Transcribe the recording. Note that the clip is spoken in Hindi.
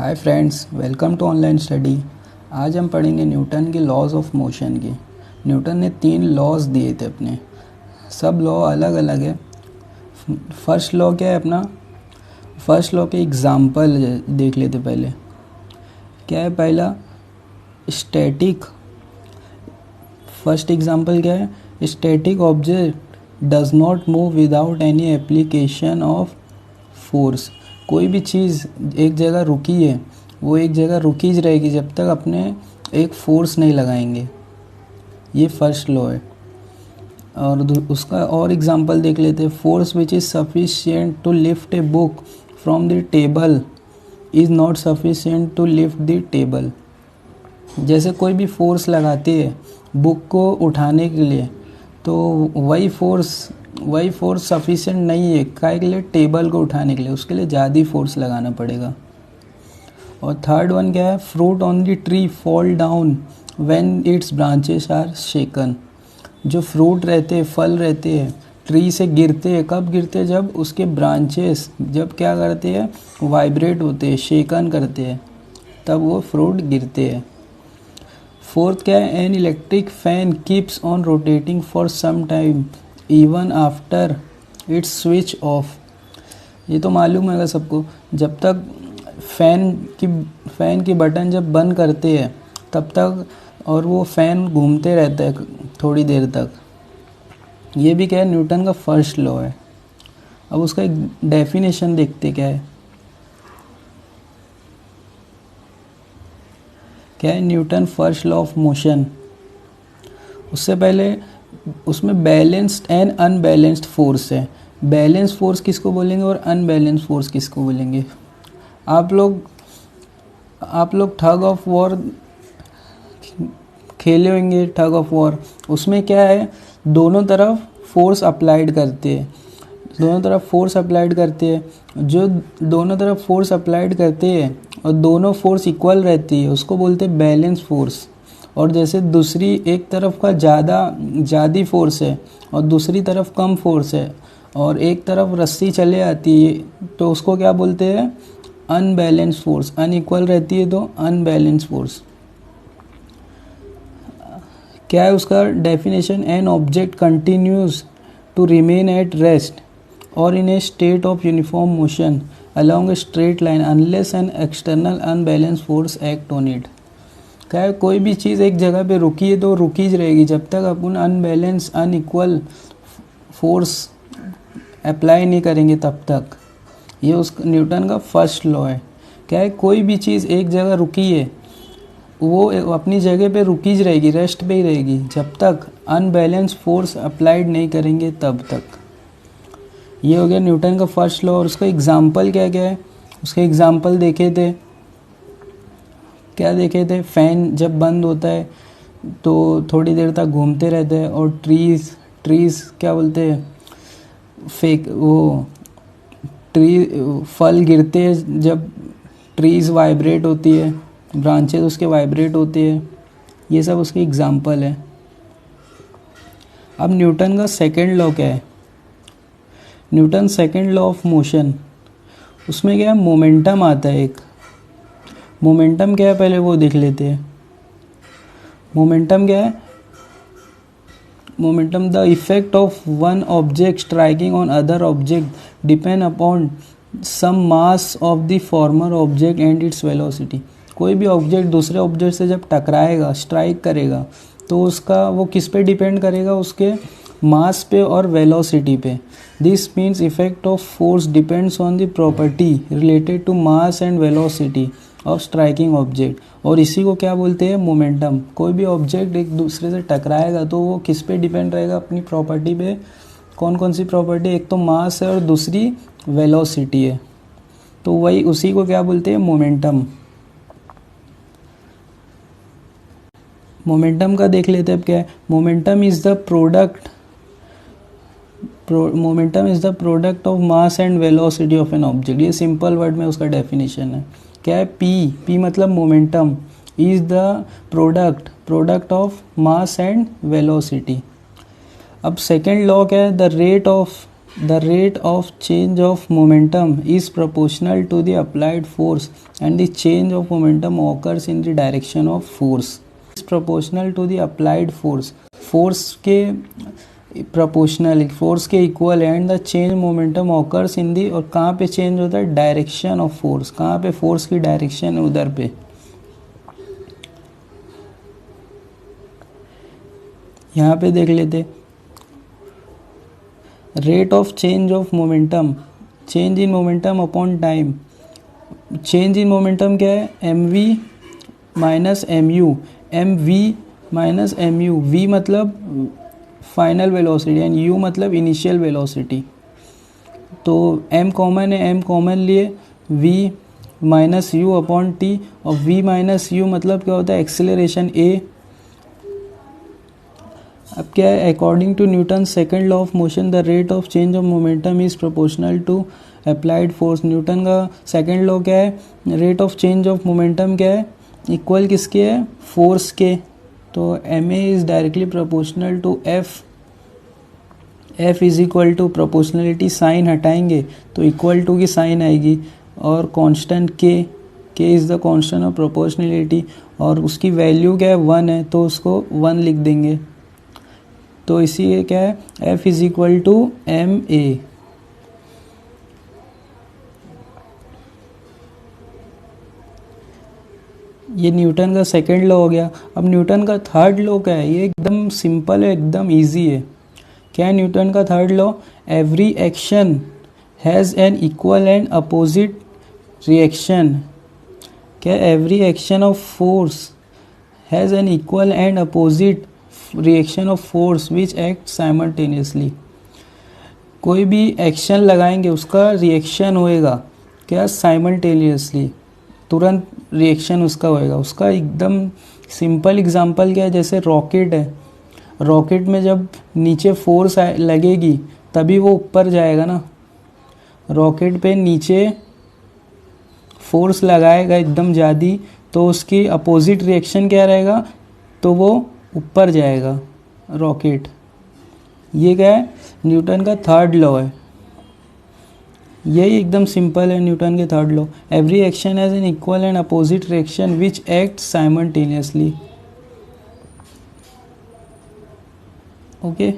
Hi friends, welcome to online study. आज हम पढ़ेंगे न्यूटन के लॉज ऑफ मोशन की। न्यूटन ने 3 लॉज दिए थे अपने। सब लॉ अलग अलग है। फर्स्ट लॉ क्या है अपना? फर्स्ट लॉ के एग्जाम्पल देख लेते पहले। क्या है पहला? स्टैटिक। फर्स्ट एग्जाम्पल क्या है? Static object does not move without any application of force. कोई भी चीज़ एक जगह रुकी है, वो एक जगह रुकी ही रहेगी जब तक अपने एक फोर्स नहीं लगाएंगे। ये फर्स्ट लॉ है। और उसका और एग्जांपल देख लेते हैं। Force which is sufficient to lift a book from the table is not sufficient to lift the table. जैसे कोई भी फोर्स लगाती है बुक को उठाने के लिए, तो वही फोर्स सफिशिएंट नहीं है काहे के लिए? टेबल को उठाने के लिए उसके लिए ज़्यादा फोर्स लगाना पड़ेगा। और थर्ड वन क्या है? Fruit on the tree fall down when its branches are shaken. जो फ्रूट रहते हैं, फल रहते हैं, ट्री से गिरते हैं। कब गिरते हैं? जब उसके ब्रांचेस जब क्या करते हैं? वाइब्रेट होते हैं, शेकन करते हैं, तब वो फ्रूट गिरते हैं। फोर्थ क्या है? An electric fan keeps on rotating for some time even after its switch off. ये तो मालूम है सबको। जब तक फैन की बटन जब बंद करते हैं तब तक, और वो फ़ैन घूमते रहता है थोड़ी देर तक। ये भी क्या है? न्यूटन का फर्स्ट लॉ है। अब उसका एक डेफिनेशन देखते क्या है। क्या है Newton first law of motion? उससे पहले उसमें बैलेंस्ड एंड अनबैलेंस्ड फोर्स है। बैलेंस फोर्स किसको बोलेंगे और अनबैलेंस फोर्स किसको बोलेंगे? आप लोग ठग ऑफ वॉर खेले होंगे। ठग ऑफ वॉर, उसमें क्या है? दोनों तरफ फोर्स अप्लाइड करते हैं। जो दोनों तरफ फोर्स अप्लाइड करते हैं और दोनों फोर्स इक्वल रहती है, उसको बोलते हैं बैलेंस फोर्स। और जैसे दूसरी एक तरफ का ज़्यादा फोर्स है और दूसरी तरफ कम फोर्स है, और एक तरफ रस्सी चले आती है, तो उसको क्या बोलते हैं? Unbalance force. अनइक्वल रहती है तो अनबैलेंस फोर्स। क्या है उसका definition? An object continues to remain at rest or in a state of uniform motion along a straight line unless an external unbalanced force act on it। क्या है? कोई भी चीज़ एक जगह पे रुकी है तो रुकी ही रहेगी जब तक अपन अनबैलेंस अनइक्वल फोर्स अप्लाई नहीं करेंगे तब तक। ये उस न्यूटन का फर्स्ट लॉ है। क्या है? कोई भी चीज़ एक जगह रुकी है वो अपनी जगह पे रुकी ही रहेगी, रेस्ट पे ही रहेगी जब तक अनबैलेंस फोर्स अप्लाइड नहीं करेंगे तब तक। ये हो गया न्यूटन का फर्स्ट लॉ। और उसका एग्जाम्पल क्या क्या है? उसके एग्जाम्पल देखे थे। क्या देखे थे? फैन जब बंद होता है तो थोड़ी देर तक घूमते रहते हैं। और ट्रीज क्या बोलते हैं? फल गिरते हैं जब ट्रीज वाइब्रेट होती है, ब्रांचेस उसके वाइब्रेट होती है। ये सब उसके एग्जाम्पल है। अब न्यूटन का सेकंड लॉ क्या है? Newton second law of motion, उसमें क्या है? मोमेंटम आता है एक। मोमेंटम क्या है पहले वो देख लेते हैं। मोमेंटम क्या है? Momentum the effect of one object striking on other object depend upon some mass of the former object and its velocity. कोई भी ऑब्जेक्ट दूसरे ऑब्जेक्ट से जब टकराएगा, स्ट्राइक करेगा, तो उसका वो किस पे डिपेंड करेगा? उसके मास पे और वेलोसिटी पे। This means effect of force depends on the property related to mass and velocity of striking object. और इसी को क्या बोलते हैं? मोमेंटम। कोई भी ऑब्जेक्ट एक दूसरे से टकराएगा तो वो किस पे डिपेंड रहेगा? अपनी प्रॉपर्टी पे। कौन कौन सी प्रॉपर्टी? एक तो मास है और दूसरी वेलोसिटी है। तो वही उसी को क्या बोलते हैं? मोमेंटम। मोमेंटम का देख लेते हैं अब क्या है। Momentum is the product of mass and velocity of an object. ये सिंपल वर्ड में उसका डेफिनेशन है। क्या है? पी मतलब momentum is the product of mass and velocity. अब सेकेंड लॉ क्या है? The rate of the rate of change of momentum is proportional to the applied force and the change of momentum occurs in the direction of force is proportional to the applied force. force के proportional force के equal and the change momentum occurs in the और कहाँ पे change होता है direction of force. कहाँ पे force की direction है उधर पे. यहाँ पे देख लेते rate of change of momentum, change in momentum upon time. Change in momentum क्या है? M V minus M U, M V minus M U. V मतलब फाइनल वेलोसिटी एंड यू मतलब इनिशियल वेलोसिटी. तो एम कॉमन है, एम कॉमन लिए V minus U upon T, और वी माइनस यू मतलब क्या होता है? Acceleration A. अब क्या है? According to Newton second law of motion the rate of change of momentum is proportional to applied force. Newton का सेकंड लॉ क्या है? Rate of change of momentum क्या है? इक्वल किसके है? फोर्स के. तो M A is directly proportional to F. F is equal to proportionality sign हटाएंगे तो इक्वल टू की साइन आएगी, और कांस्टेंट के, के is the constant of proportionality, और उसकी वैल्यू क्या है? 1 है, तो उसको 1 लिख देंगे. तो इसी क्या है? F is equal to M A. ये न्यूटन का सेकेंड लॉ हो गया. अब न्यूटन का थर्ड लॉ क्या है? ये एकदम सिंपल है, एकदम इजी है. क्या है न्यूटन का third law? Every action has an equal and opposite reaction. क्या? Every action of force has an equal and opposite reaction of force which act simultaneously. कोई भी एक्शन लगाएंगे उसका रिएक्शन होएगा क्या? साइमल्टेनियसली, तुरंत रिएक्शन उसका होएगा. उसका एकदम सिंपल एग्जांपल क्या है? जैसे रॉकेट है, रॉकेट में जब नीचे फोर्स लगेगी तभी वो ऊपर जाएगा ना. रॉकेट पे नीचे फोर्स लगाएगा एकदम ज़्यादा, तो उसकी अपोजिट रिएक्शन क्या रहेगा? तो वो ऊपर जाएगा रॉकेट. ये क्या है? न्यूटन का थर्ड लॉ है. यही एकदम सिंपल है न्यूटन के third law. Every action has an equal and opposite reaction which act simultaneously. Okay.